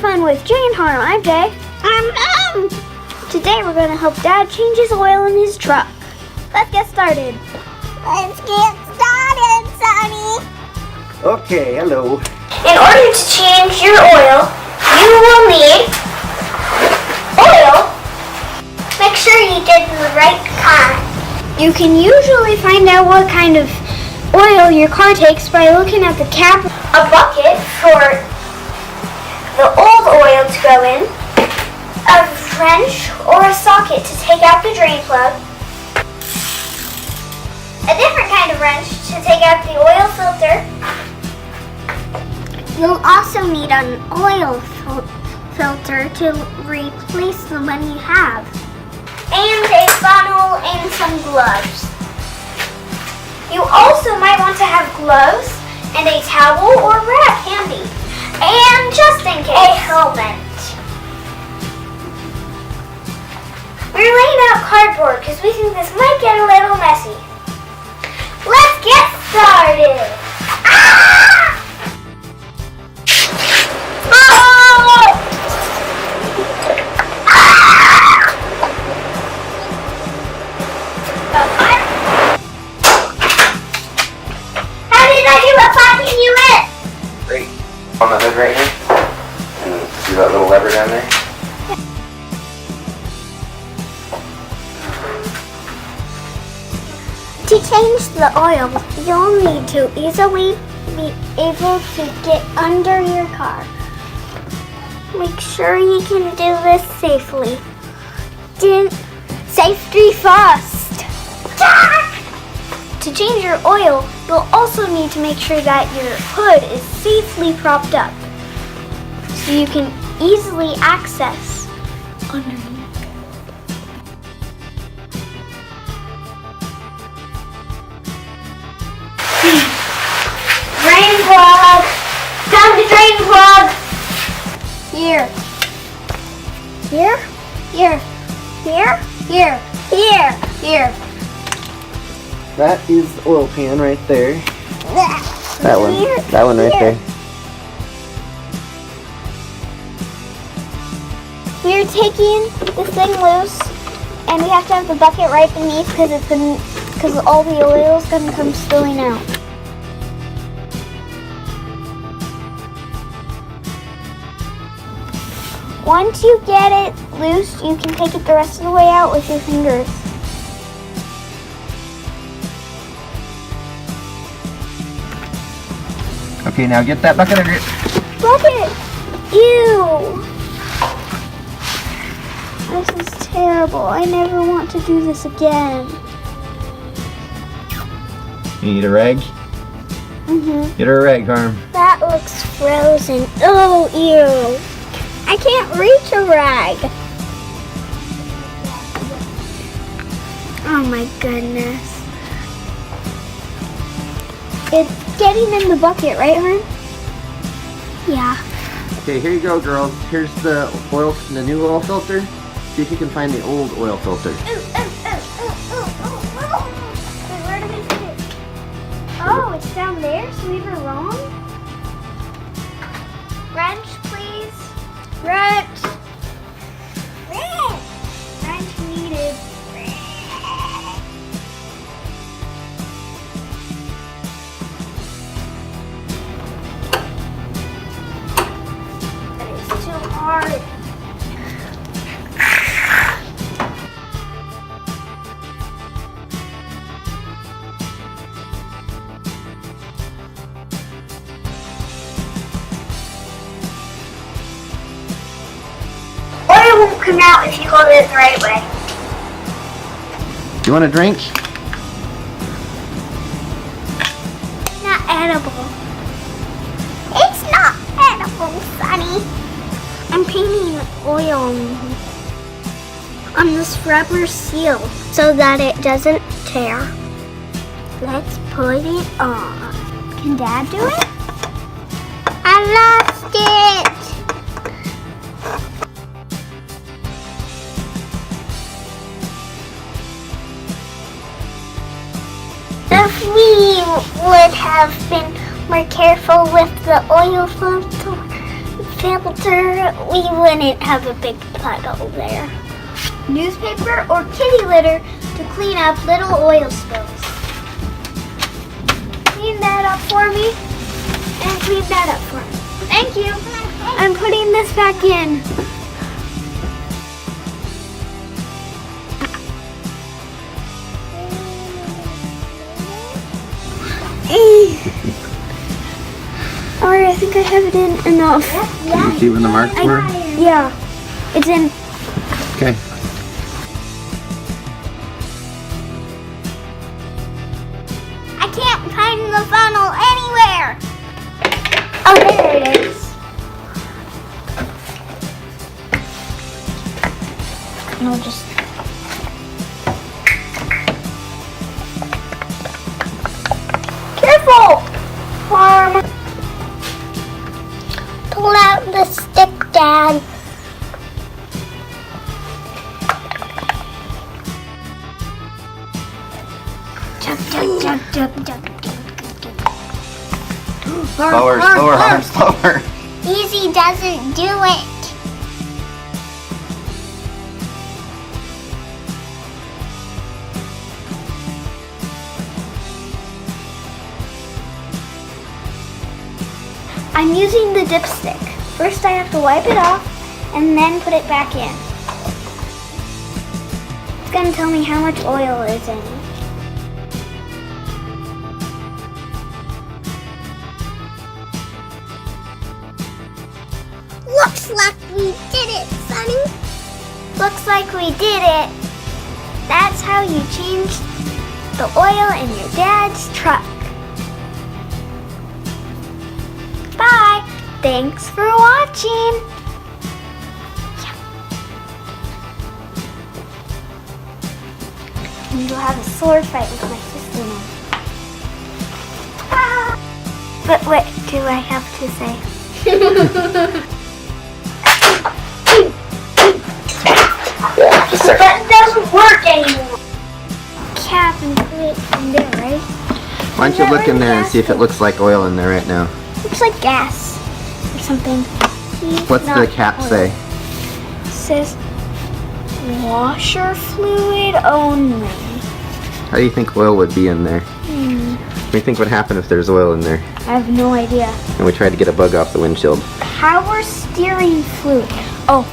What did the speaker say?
Fun with Jay and Harm. I'm Jay. I'm Today we're going to help Dad change his oil in his truck. Let's get started. Let's get started, Sonny. Okay, hello. In order to change your oil, you will need oil. Make sure you get the right kind. You can usually find out what kind of oil your car takes by looking at the cap. A bucket for the old oil to go in, a wrench or a socket to take out the drain plug, a different kind of wrench to take out the oil filter. You'll also need an oil filter to replace the one you have. And a funnel and some gloves. You also might want to have gloves and a towel or wrap handy. And just in case, A helmet. We're laying out cardboard because we think this might get a little messy. Let's get started. Ah! Oh! How did I do at packing you in? Great. On the hood right here. And see that little lever down there? To change the oil, you'll need to easily be able to get under your car. Make sure you can do this safely. Safety first. To change your oil, you'll also need to make sure that your hood is safely propped up so you can easily access underneath. Drain plug! Time to drain plug! Here. Here. Here. Here. Here. Here. Here. That is the oil pan right there. That one. Here. That one right there. We're taking this thing loose, and we have to have the bucket right beneath because all the oil is gonna come spilling out. Once you get it loose, you can take it the rest of the way out with your fingers. Okay, now get that bucket over here. Bucket! Ew! This is terrible. I never want to do this again. You need a rag? Mm-hmm. Get her a rag, Harm. That looks frozen. Oh, ew. I can't reach a rag. Oh my goodness. It's getting in the bucket, right, Harm? Yeah. Okay, here you go, girls. Here's the new oil filter. See if you can find the old oil filter. Wait, where did we put it? Oh, it's down there, so we were wrong? Wrench, please. Wrench. Wrench needed. That is too hard. Oil won't come out if you hold it the right way. You want a drink? Not edible. It's not edible, Sonny. I'm painting oil on this rubber seal so that it doesn't tear. Let's put it on. Can Dad do it? I lost it. If we would have been more careful with the oil filter, we wouldn't have a big puddle there. Newspaper or kitty litter to clean up little oil spills. Clean that up for me and clean that up for me. Thank you. I'm putting this back in. Alright, I think I have it in enough. You see where the marks were? Yeah, it's in. Okay. I can't find the funnel anywhere. Oh, there it is. And I'll just. Careful! Farm. Pull out the stick, Dad. Jump, jump, jump, jump, jump, jump. Slower, slower, arm, slower. Easy doesn't do it. I'm using the dipstick. First I have to wipe it off and then put it back in. It's gonna tell me how much oil is in it. Looks like we did it, Sonny. Looks like we did it. That's how you change the oil in your dad's truck. Bye. Thanks for watching. And you'll have a sword fight with my sister now. Ah. But what do I have to say? That doesn't work anymore. Cap and put it in there, right? Why don't you look in there and see if it looks like oil in there right now? Looks like gas or something. What's the cap say? It says washer fluid only. How do you think oil would be in there? What do you think would happen if there's oil in there? I have no idea. And we tried to get a bug off the windshield. Power steering fluid. Oh,